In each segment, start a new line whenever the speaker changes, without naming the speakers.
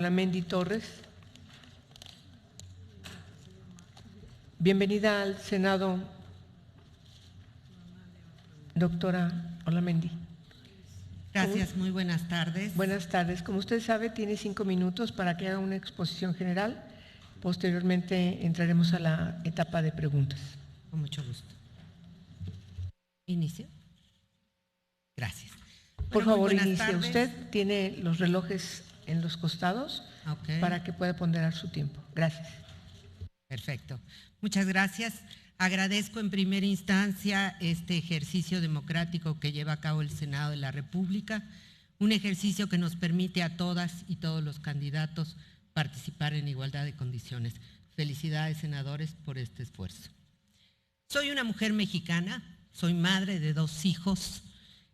Olamendi Torres. Bienvenida al Senado, doctora Olamendi.
Gracias, muy buenas tardes.
Buenas tardes. Como usted sabe, tiene 5 minutos para que haga una exposición general. Posteriormente entraremos a la etapa de preguntas.
Con mucho gusto. ¿Inicio? Gracias.
Por favor, inicie.
Tardes.
Usted tiene los relojes en los costados para que pueda ponderar su tiempo. Gracias.
Perfecto. Muchas gracias. Agradezco en primera instancia este ejercicio democrático que lleva a cabo el Senado de la República, un ejercicio que nos permite a todas y todos los candidatos participar en igualdad de condiciones. Felicidades, senadores, por este esfuerzo. Soy una mujer mexicana, soy madre de 2 hijos,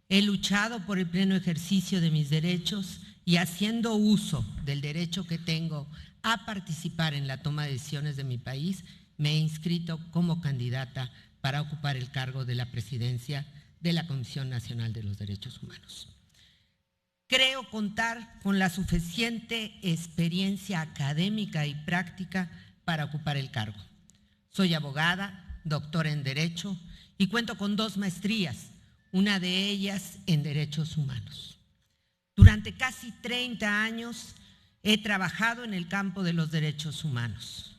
he luchado por el pleno ejercicio de mis derechos y haciendo uso del derecho que tengo a participar en la toma de decisiones de mi país, me he inscrito como candidata para ocupar el cargo de la presidencia de la Comisión Nacional de los Derechos Humanos. Creo contar con la suficiente experiencia académica y práctica para ocupar el cargo. Soy abogada, doctora en Derecho y cuento con 2 maestrías, una de ellas en Derechos Humanos. Durante casi 30 años he trabajado en el campo de los derechos humanos.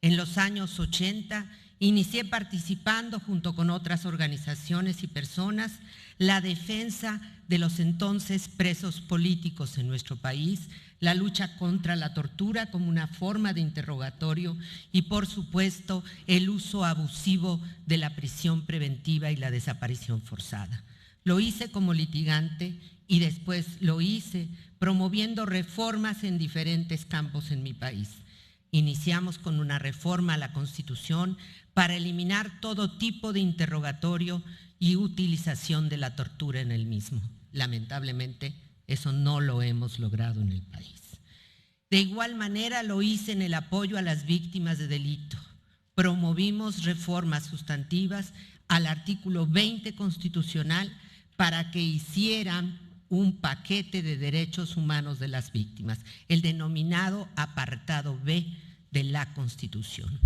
En los años 80 inicié participando junto con otras organizaciones y personas la defensa de los entonces presos políticos en nuestro país, la lucha contra la tortura como una forma de interrogatorio y, por supuesto, el uso abusivo de la prisión preventiva y la desaparición forzada. Lo hice como litigante y después lo hice promoviendo reformas en diferentes campos en mi país. Iniciamos con una reforma a la Constitución para eliminar todo tipo de interrogatorio y utilización de la tortura en el mismo. Lamentablemente, eso no lo hemos logrado en el país. De igual manera lo hice en el apoyo a las víctimas de delito. Promovimos reformas sustantivas al artículo 20 constitucional para que hicieran un paquete de derechos humanos de las víctimas, el denominado apartado B de la Constitución.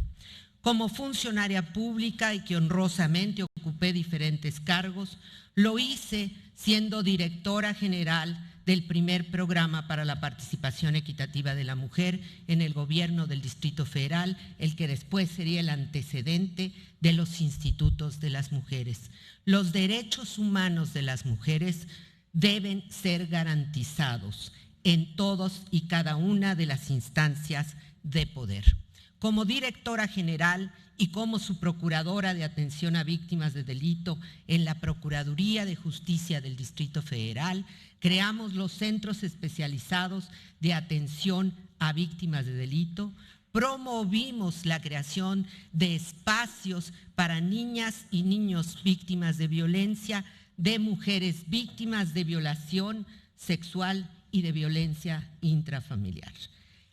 Como funcionaria pública y que honrosamente ocupé diferentes cargos, lo hice siendo directora general del primer programa para la participación equitativa de la mujer en el gobierno del Distrito Federal, el que después sería el antecedente de los institutos de las mujeres. Los derechos humanos de las mujeres deben ser garantizados en todos y cada una de las instancias de poder. Como directora general y como su procuradora de atención a víctimas de delito en la Procuraduría de Justicia del Distrito Federal, creamos los centros especializados de atención a víctimas de delito, promovimos la creación de espacios para niñas y niños víctimas de violencia, de mujeres víctimas de violación sexual y de violencia intrafamiliar.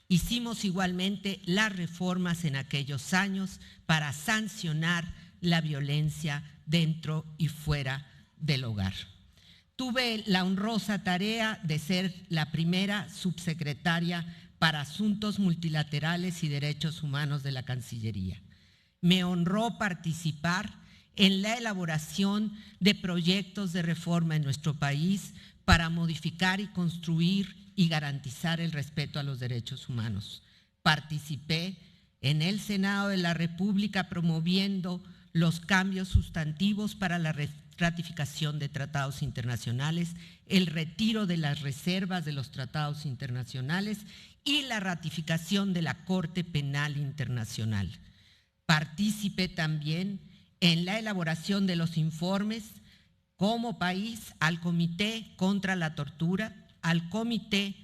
Hicimos igualmente las reformas en aquellos años para sancionar la violencia dentro y fuera del hogar. Tuve la honrosa tarea de ser la primera subsecretaria para Asuntos Multilaterales y Derechos Humanos de la Cancillería. Me honró participar en la elaboración de proyectos de reforma en nuestro país para modificar y construir y garantizar el respeto a los derechos humanos. Participé en el Senado de la República promoviendo los cambios sustantivos para la ratificación de tratados internacionales, el retiro de las reservas de los tratados internacionales y la ratificación de la Corte Penal Internacional. Participé también en la elaboración de los informes como país al Comité contra la Tortura, al Comité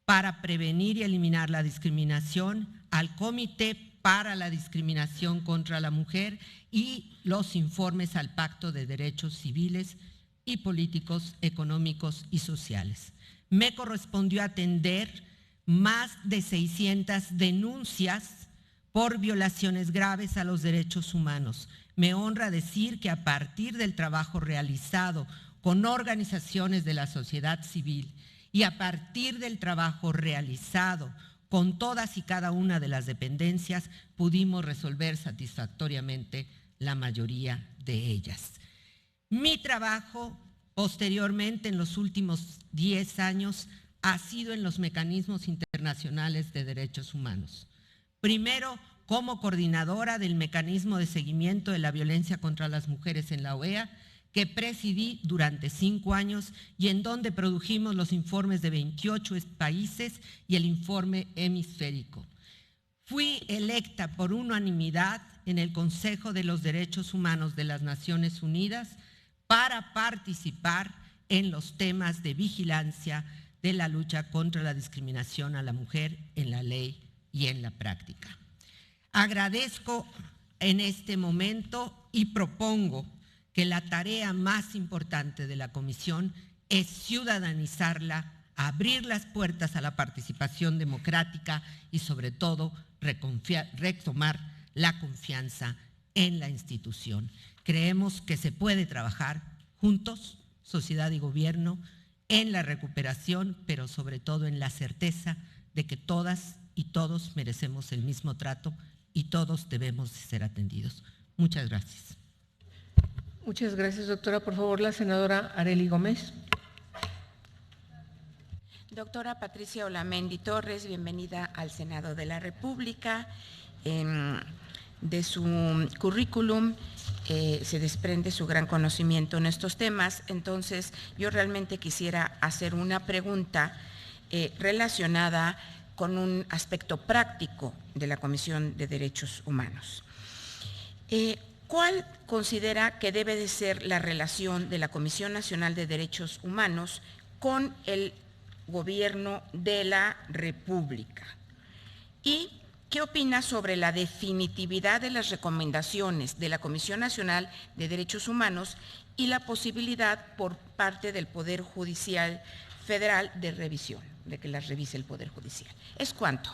para Prevenir y Eliminar la Discriminación, al Comité para la Discriminación contra la Mujer y los informes al Pacto de Derechos Civiles y Políticos, Económicos y Sociales. Me correspondió atender más de 600 denuncias por violaciones graves a los derechos humanos. Me honra decir que a partir del trabajo realizado con organizaciones de la sociedad civil y a partir del trabajo realizado con todas y cada una de las dependencias pudimos resolver satisfactoriamente la mayoría de ellas. Mi trabajo posteriormente en los últimos 10 años ha sido en los mecanismos internacionales de derechos humanos. Primero, como coordinadora del mecanismo de seguimiento de la violencia contra las mujeres en la OEA, que presidí durante 5 años y en donde produjimos los informes de 28 países y el informe hemisférico. Fui electa por unanimidad en el Consejo de los Derechos Humanos de las Naciones Unidas para participar en los temas de vigilancia de la lucha contra la discriminación a la mujer en la ley y en la práctica. Agradezco en este momento y propongo que la tarea más importante de la Comisión es ciudadanizarla, abrir las puertas a la participación democrática y sobre todo retomar la confianza en la institución. Creemos que se puede trabajar juntos, sociedad y gobierno, en la recuperación, pero sobre todo en la certeza de que todas y todos merecemos el mismo trato y todos debemos ser atendidos. Muchas gracias.
Muchas gracias, doctora. Por favor, la senadora Arely Gómez.
Doctora Patricia Olamendi Torres, bienvenida al Senado de la República. De su currículum se desprende su gran conocimiento en estos temas, entonces yo realmente quisiera hacer una pregunta relacionada con un aspecto práctico de la Comisión de Derechos Humanos. ¿Cuál considera que debe de ser la relación de la Comisión Nacional de Derechos Humanos con el Gobierno de la República? ¿Y qué opina sobre la definitividad de las recomendaciones de la Comisión Nacional de Derechos Humanos y la posibilidad por parte del Poder Judicial Federal de revisión, de que las revise el Poder Judicial? ¿Es cuánto?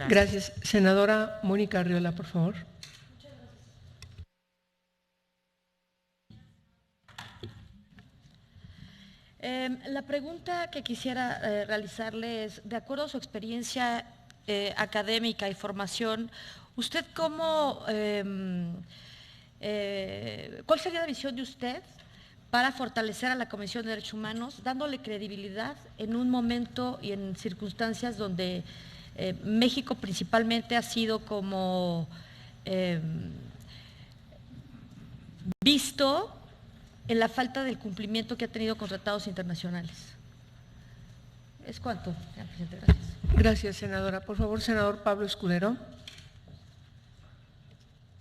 Gracias. Senadora Mónica Arriola, por favor.
La pregunta que quisiera realizarle es, de acuerdo a su experiencia académica y formación, ¿usted cuál sería la visión de usted para fortalecer a la Comisión de Derechos Humanos, dándole credibilidad en un momento y en circunstancias donde México principalmente ha sido como visto en la falta del cumplimiento que ha tenido con tratados internacionales? ¿Es cuánto, señor presidente? Gracias.
Gracias, senadora. Por favor, senador Pablo Escudero.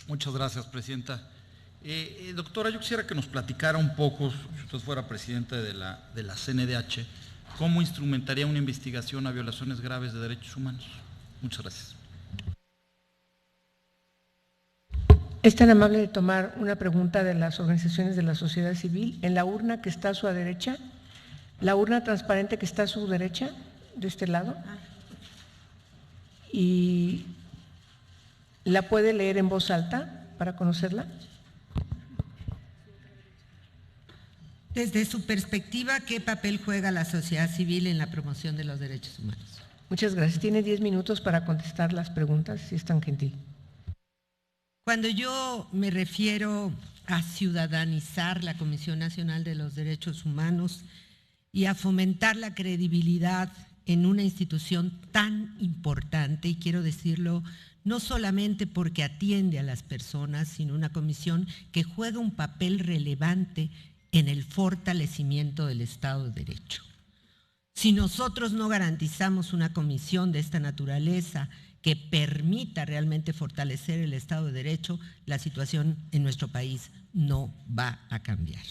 Muchas gracias, presidenta. Doctora, yo quisiera que nos platicara un poco, si usted fuera presidente de la CNDH, cómo instrumentaría una investigación a violaciones graves de derechos humanos. Muchas gracias.
Es tan amable de tomar una pregunta de las organizaciones de la sociedad civil en la urna que está a su derecha, la urna transparente que está a su derecha, de este lado, y la puede leer en voz alta para conocerla.
Desde su perspectiva, ¿qué papel juega la sociedad civil en la promoción de los derechos humanos?
Muchas gracias. Tiene 10 minutos para contestar las preguntas, si es tan gentil.
Cuando yo me refiero a ciudadanizar la Comisión Nacional de los Derechos Humanos y a fomentar la credibilidad en una institución tan importante, y quiero decirlo no solamente porque atiende a las personas, sino una comisión que juega un papel relevante en el fortalecimiento del Estado de Derecho. Si nosotros no garantizamos una comisión de esta naturaleza que permita realmente fortalecer el Estado de Derecho, la situación en nuestro país no va a cambiar.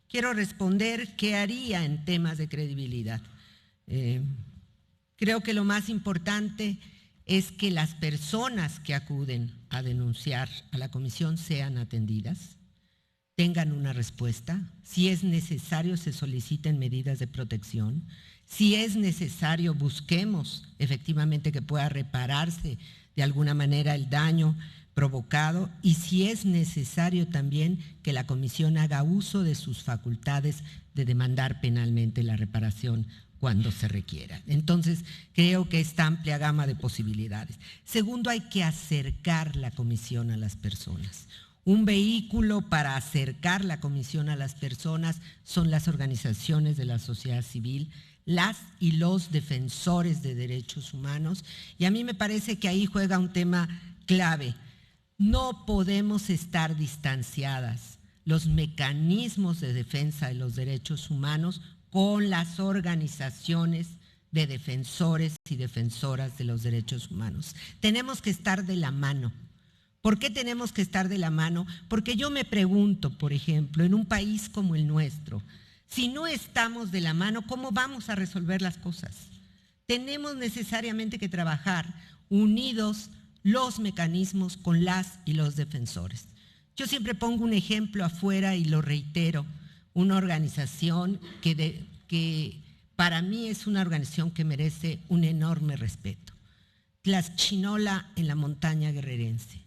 Quiero responder qué haría en temas de credibilidad. Creo que lo más importante es que las personas que acuden a denunciar a la comisión sean atendidas, tengan una respuesta, si es necesario se soliciten medidas de protección, si es necesario busquemos efectivamente que pueda repararse de alguna manera el daño, provocado y si es necesario también que la comisión haga uso de sus facultades de demandar penalmente la reparación cuando se requiera. Entonces, creo que esta amplia gama de posibilidades. Segundo, hay que acercar la comisión a las personas. Un vehículo para acercar la comisión a las personas son las organizaciones de la sociedad civil, las y los defensores de derechos humanos, y a mí me parece que ahí juega un tema clave. No podemos estar distanciadas los mecanismos de defensa de los derechos humanos con las organizaciones de defensores y defensoras de los derechos humanos. Tenemos que estar de la mano. ¿Por qué tenemos que estar de la mano? Porque yo me pregunto, por ejemplo, en un país como el nuestro, si no estamos de la mano, ¿cómo vamos a resolver las cosas? Tenemos necesariamente que trabajar unidos los mecanismos con las y los defensores. Yo siempre pongo un ejemplo afuera y lo reitero, una organización que para mí es una organización que merece un enorme respeto. Tlaxchinola en la montaña guerrerense.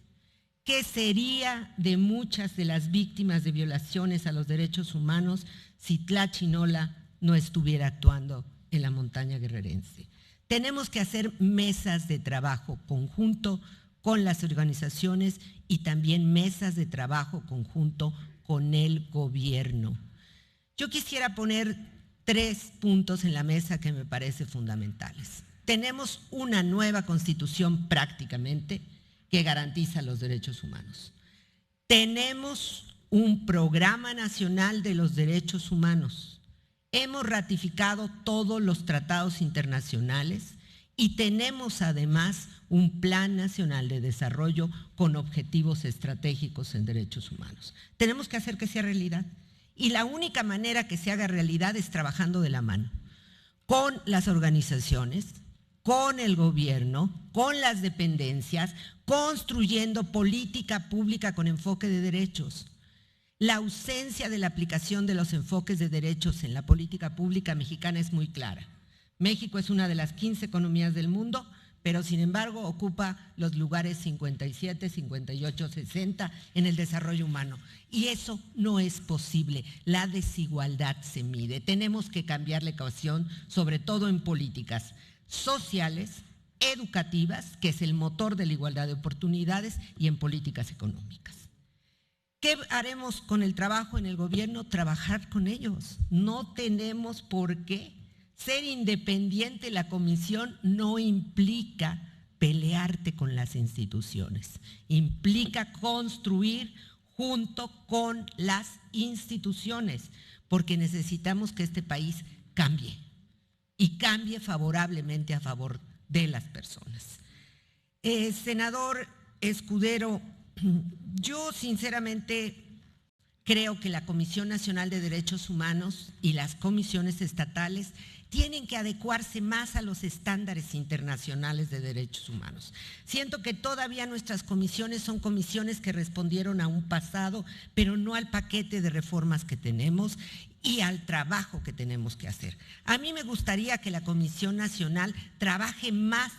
¿Qué sería de muchas de las víctimas de violaciones a los derechos humanos si Tlaxchinola no estuviera actuando en la montaña guerrerense? Tenemos que hacer mesas de trabajo conjunto con las organizaciones y también mesas de trabajo conjunto con el gobierno. Yo quisiera poner 3 puntos en la mesa que me parecen fundamentales. Tenemos una nueva constitución prácticamente que garantiza los derechos humanos. Tenemos un programa nacional de los derechos humanos. Hemos ratificado todos los tratados internacionales y tenemos además un plan nacional de desarrollo con objetivos estratégicos en derechos humanos. Tenemos que hacer que sea realidad. Y la única manera que se haga realidad es trabajando de la mano con las organizaciones, con el gobierno, con las dependencias, construyendo política pública con enfoque de derechos. La ausencia de la aplicación de los enfoques de derechos en la política pública mexicana es muy clara. México es una de las 15 economías del mundo, pero sin embargo ocupa los lugares 57, 58, 60 en el desarrollo humano. Y eso no es posible. La desigualdad se mide. Tenemos que cambiar la ecuación, sobre todo en políticas sociales, educativas, que es el motor de la igualdad de oportunidades, y en políticas económicas. ¿Qué haremos con el trabajo en el gobierno? Trabajar con ellos. No tenemos por qué. Ser independiente la comisión no implica pelearte con las instituciones, implica construir junto con las instituciones, porque necesitamos que este país cambie y cambie favorablemente a favor de las personas. Senador Escudero, yo sinceramente creo que la Comisión Nacional de Derechos Humanos y las comisiones estatales tienen que adecuarse más a los estándares internacionales de derechos humanos. Siento que todavía nuestras comisiones son comisiones que respondieron a un pasado, pero no al paquete de reformas que tenemos y al trabajo que tenemos que hacer. A mí me gustaría que la Comisión Nacional trabaje más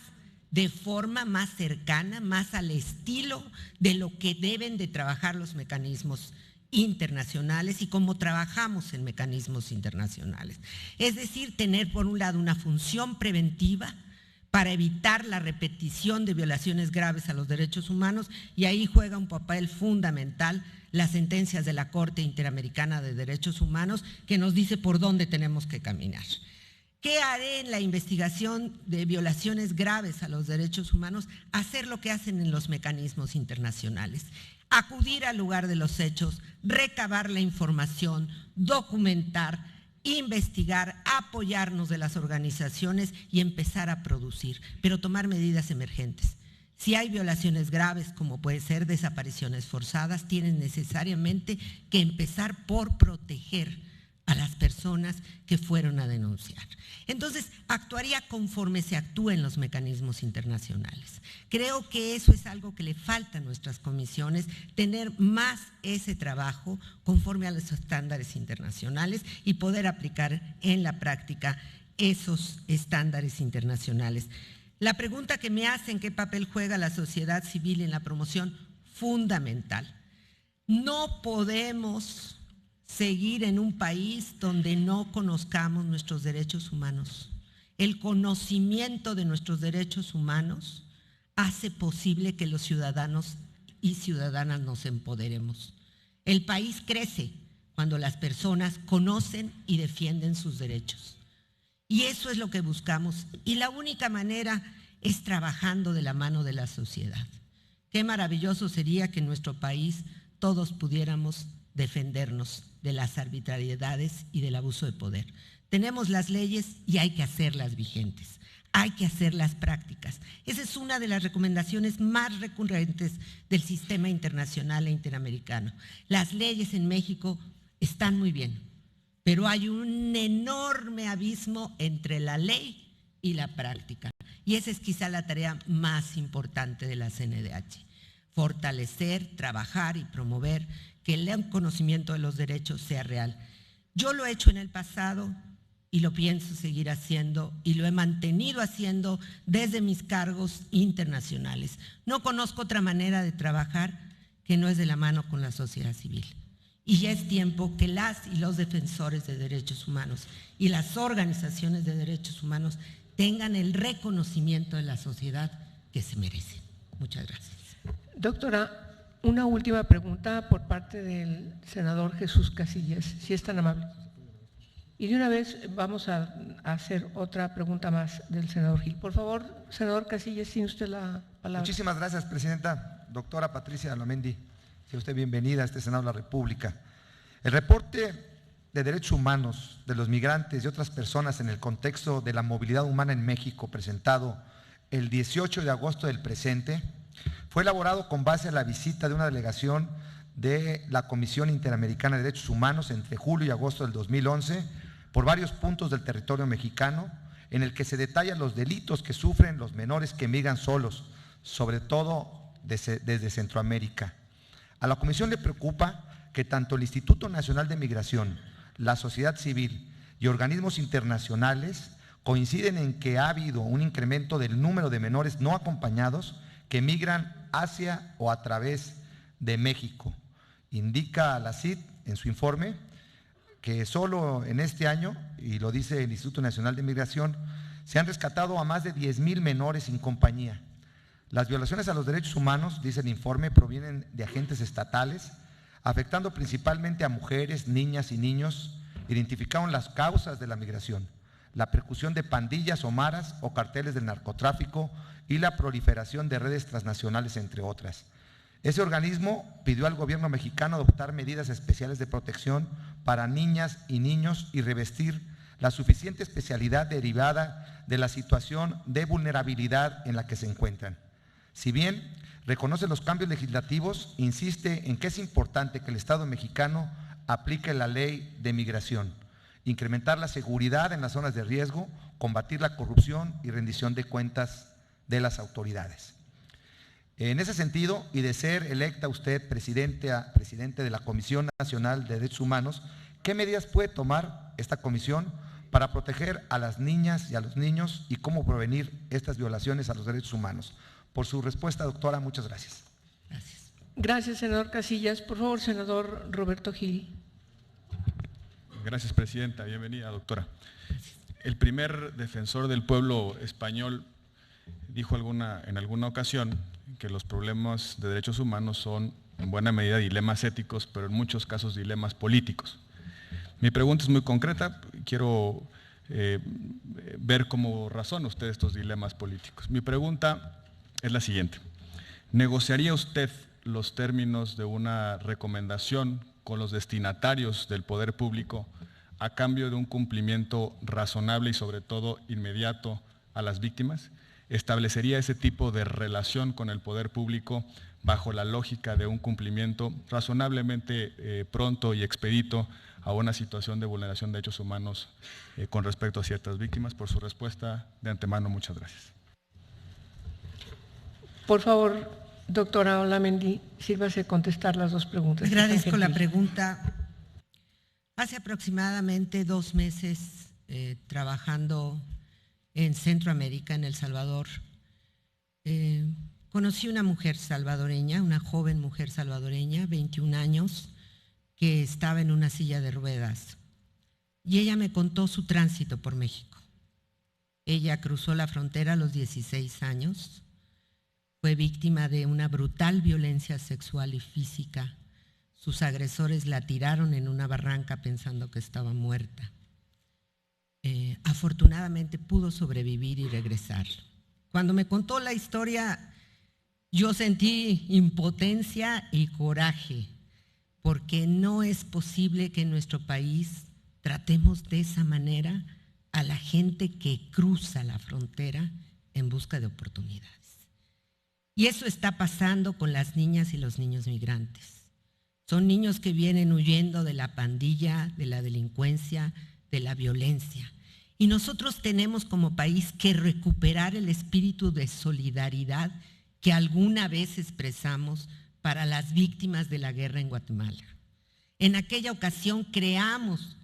de forma más cercana, más al estilo de lo que deben de trabajar los mecanismos internacionales y cómo trabajamos en mecanismos internacionales. Es decir, tener por un lado una función preventiva para evitar la repetición de violaciones graves a los derechos humanos, y ahí juega un papel fundamental las sentencias de la Corte Interamericana de Derechos Humanos, que nos dice por dónde tenemos que caminar. ¿Qué haré en la investigación de violaciones graves a los derechos humanos? Hacer lo que hacen en los mecanismos internacionales. Acudir al lugar de los hechos, recabar la información, documentar, investigar, apoyarnos de las organizaciones y empezar a producir, pero tomar medidas emergentes. Si hay violaciones graves, como puede ser desapariciones forzadas, tienen necesariamente que empezar por proteger a las personas que fueron a denunciar. Entonces, actuaría conforme se actúa en los mecanismos internacionales. Creo que eso es algo que le falta a nuestras comisiones, tener más ese trabajo conforme a los estándares internacionales y poder aplicar en la práctica esos estándares internacionales. La pregunta que me hacen, ¿qué papel juega la sociedad civil en la promoción? fundamental. No podemos seguir en un país donde no conozcamos nuestros derechos humanos. El conocimiento de nuestros derechos humanos hace posible que los ciudadanos y ciudadanas nos empoderemos. El país crece cuando las personas conocen y defienden sus derechos. Y eso es lo que buscamos. Y la única manera es trabajando de la mano de la sociedad. Qué maravilloso sería que en nuestro país todos pudiéramos defendernos de las arbitrariedades y del abuso de poder. Tenemos las leyes y hay que hacerlas vigentes, hay que hacerlas prácticas. Esa es una de las recomendaciones más recurrentes del sistema internacional e interamericano. Las leyes en México están muy bien, pero hay un enorme abismo entre la ley y la práctica. Y esa es quizá la tarea más importante de la CNDH. Fortalecer, trabajar y promover que el conocimiento de los derechos sea real. Yo lo he hecho en el pasado y lo pienso seguir haciendo y lo he mantenido haciendo desde mis cargos internacionales. No conozco otra manera de trabajar que no es de la mano con la sociedad civil. Y ya es tiempo que las y los defensores de derechos humanos y las organizaciones de derechos humanos tengan el reconocimiento de la sociedad que se merecen. Muchas gracias.
Doctora, una última pregunta por parte del senador Jesús Casillas, si es tan amable. Y de una vez vamos a hacer otra pregunta más del senador Gil. Por favor, senador Casillas, tiene usted la palabra.
Muchísimas gracias, presidenta. Doctora Patricia Olamendi, sea usted bienvenida a este Senado de la República. El reporte de derechos humanos de los migrantes y otras personas en el contexto de la movilidad humana en México, presentado el 18 de agosto del presente, fue elaborado con base a la visita de una delegación de la Comisión Interamericana de Derechos Humanos entre julio y agosto del 2011 por varios puntos del territorio mexicano, en el que se detallan los delitos que sufren los menores que migran solos, sobre todo desde Centroamérica. A la Comisión le preocupa que tanto el Instituto Nacional de Migración, la sociedad civil y organismos internacionales coinciden en que ha habido un incremento del número de menores no acompañados que migran hacia o a través de México. Indica la CID en su informe que solo en este año, y lo dice el Instituto Nacional de Migración, se han rescatado a más de 10,000 menores sin compañía. Las violaciones a los derechos humanos, dice el informe, provienen de agentes estatales, afectando principalmente a mujeres, niñas y niños. Identificaron las causas de la migración, la percusión de pandillas o maras o carteles del narcotráfico y la proliferación de redes transnacionales, entre otras. Ese organismo pidió al gobierno mexicano adoptar medidas especiales de protección para niñas y niños y revestir la suficiente especialidad derivada de la situación de vulnerabilidad en la que se encuentran. Si bien reconoce los cambios legislativos, insiste en que es importante que el Estado mexicano aplique la ley de migración, incrementar la seguridad en las zonas de riesgo, combatir la corrupción y rendición de cuentas de las autoridades. En ese sentido, y de ser electa usted presidente de la Comisión Nacional de Derechos Humanos, ¿qué medidas puede tomar esta comisión para proteger a las niñas y a los niños y cómo prevenir estas violaciones a los derechos humanos? Por su respuesta, doctora, muchas gracias.
Gracias.
Gracias, senador Casillas. Por favor, senador Roberto Gil.
Gracias, presidenta. Bienvenida, doctora. El primer defensor del pueblo español dijo en alguna ocasión que los problemas de derechos humanos son en buena medida dilemas éticos, pero en muchos casos dilemas políticos. Mi pregunta es muy concreta, quiero ver cómo razona usted estos dilemas políticos. Mi pregunta es la siguiente: ¿negociaría usted los términos de una recomendación con los destinatarios del poder público a cambio de un cumplimiento razonable y sobre todo inmediato a las víctimas? ¿Establecería ese tipo de relación con el poder público bajo la lógica de un cumplimiento razonablemente pronto y expedito a una situación de vulneración de derechos humanos con respecto a ciertas víctimas? Por su respuesta de antemano, muchas gracias.
Por favor, doctora Olamendi, sírvase contestar las dos preguntas.
Agradezco la pregunta. Hace aproximadamente 2 meses trabajando en Centroamérica, en El Salvador, conocí una mujer salvadoreña, una joven mujer salvadoreña, 21 años, que estaba en una silla de ruedas. Y ella me contó su tránsito por México. Ella cruzó la frontera a los 16 años, fue víctima de una brutal violencia sexual y física. Sus agresores la tiraron en una barranca pensando que estaba muerta. Afortunadamente pudo sobrevivir y regresar. Cuando me contó la historia, yo sentí impotencia y coraje, porque no es posible que en nuestro país tratemos de esa manera a la gente que cruza la frontera en busca de oportunidades. Y eso está pasando con las niñas y los niños migrantes. Son niños que vienen huyendo de la pandilla, de la delincuencia, de la violencia. Y nosotros tenemos como país que recuperar el espíritu de solidaridad que alguna vez expresamos para las víctimas de la guerra en Guatemala. En aquella ocasión creamos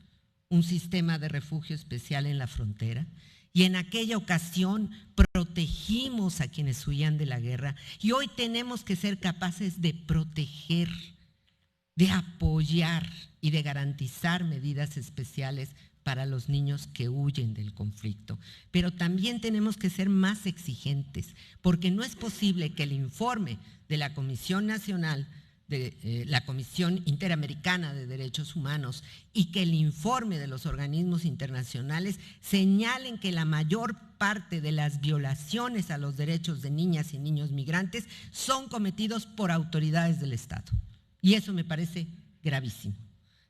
un sistema de refugio especial en la frontera y en aquella ocasión protegimos a quienes huían de la guerra, y hoy tenemos que ser capaces de proteger, de apoyar y de garantizar medidas especiales para los niños que huyen del conflicto. Pero también tenemos que ser más exigentes, porque no es posible que el informe de la Comisión Nacional, de la Comisión Interamericana de Derechos Humanos, y que el informe de los organismos internacionales señalen que la mayor parte de las violaciones a los derechos de niñas y niños migrantes son cometidos por autoridades del Estado. Y eso me parece gravísimo.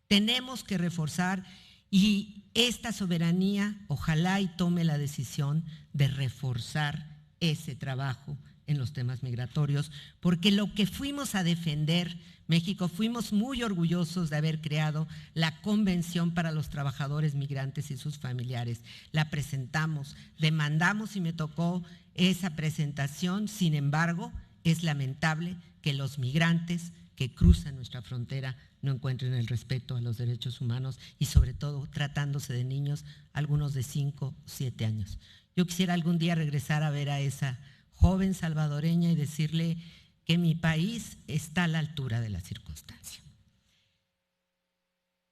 Tenemos que reforzar, y esta soberanía ojalá y tome la decisión de reforzar ese trabajo en los temas migratorios, porque lo que fuimos a defender, México, fuimos muy orgullosos de haber creado la Convención para los Trabajadores Migrantes y sus familiares. La presentamos, demandamos y me tocó esa presentación. Sin embargo, es lamentable que los migrantes que cruzan nuestra frontera no encuentren el respeto a los derechos humanos, y sobre todo tratándose de niños, algunos de 5 o 7 años. Yo quisiera algún día regresar a ver a esa joven salvadoreña y decirle que mi país está a la altura de la circunstancia.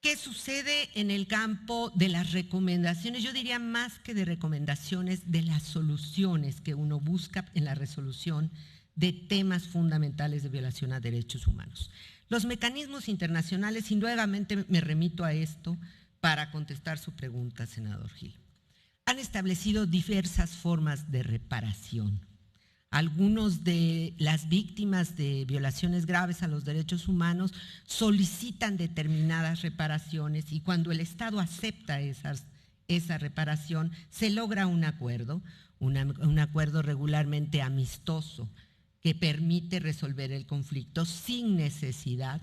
¿Qué sucede en el campo de las recomendaciones? Yo diría más que de recomendaciones, de las soluciones que uno busca en la resolución de temas fundamentales de violación a derechos humanos. Los mecanismos internacionales, y nuevamente me remito a esto para contestar su pregunta, senador Gil, han establecido diversas formas de reparación. Algunos de las víctimas de violaciones graves a los derechos humanos solicitan determinadas reparaciones, y cuando el Estado acepta esa reparación, se logra un acuerdo regularmente amistoso, que permite resolver el conflicto sin necesidad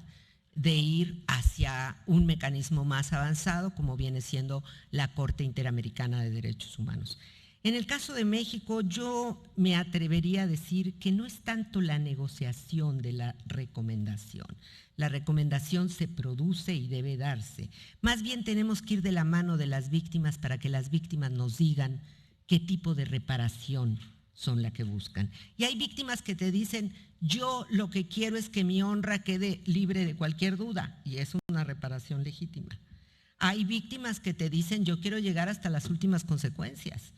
de ir hacia un mecanismo más avanzado, como viene siendo la Corte Interamericana de Derechos Humanos. En el caso de México, yo me atrevería a decir que no es tanto la negociación de la recomendación. La recomendación se produce y debe darse. Más bien tenemos que ir de la mano de las víctimas para que las víctimas nos digan qué tipo de reparación son la que buscan. Y hay víctimas que te dicen, yo lo que quiero es que mi honra quede libre de cualquier duda, y es una reparación legítima. Hay víctimas que te dicen, yo quiero llegar hasta las últimas consecuencias,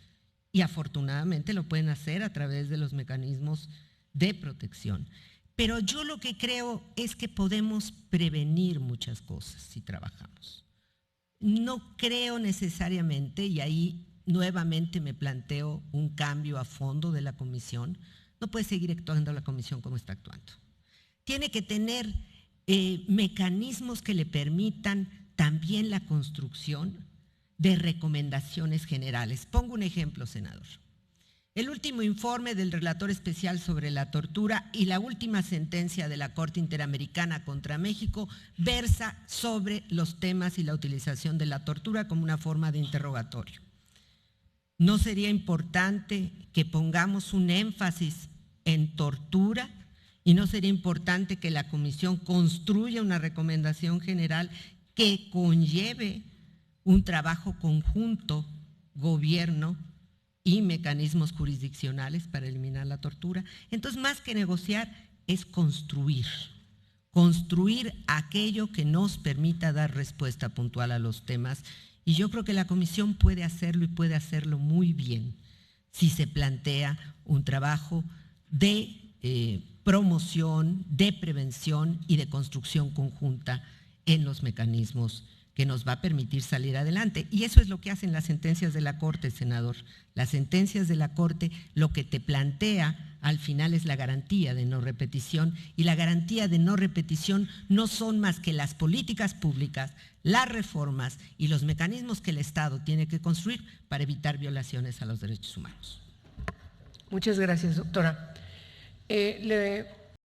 y afortunadamente lo pueden hacer a través de los mecanismos de protección. Pero yo lo que creo es que podemos prevenir muchas cosas si trabajamos. No creo necesariamente, y ahí nuevamente me planteo un cambio a fondo de la comisión. No puede seguir actuando la comisión como está actuando. Tiene que tener mecanismos que le permitan también la construcción de recomendaciones generales. Pongo un ejemplo, senador. El último informe del relator especial sobre la tortura y la última sentencia de la Corte Interamericana contra México versa sobre los temas y la utilización de la tortura como una forma de interrogatorio. ¿No sería importante que pongamos un énfasis en tortura? ¿Y no sería importante que la comisión construya una recomendación general que conlleve un trabajo conjunto, gobierno y mecanismos jurisdiccionales para eliminar la tortura. Entonces, más que negociar, es construir aquello que nos permita dar respuesta puntual a los temas. Y yo creo que la Comisión puede hacerlo y puede hacerlo muy bien si se plantea un trabajo de promoción, de prevención y de construcción conjunta en los mecanismos que nos va a permitir salir adelante. Y eso es lo que hacen las sentencias de la Corte, senador. Las sentencias de la Corte lo que te plantea al final es la garantía de no repetición, y la garantía de no repetición no son más que las políticas públicas, las reformas y los mecanismos que el Estado tiene que construir para evitar violaciones a los derechos humanos.
Muchas gracias, doctora. Le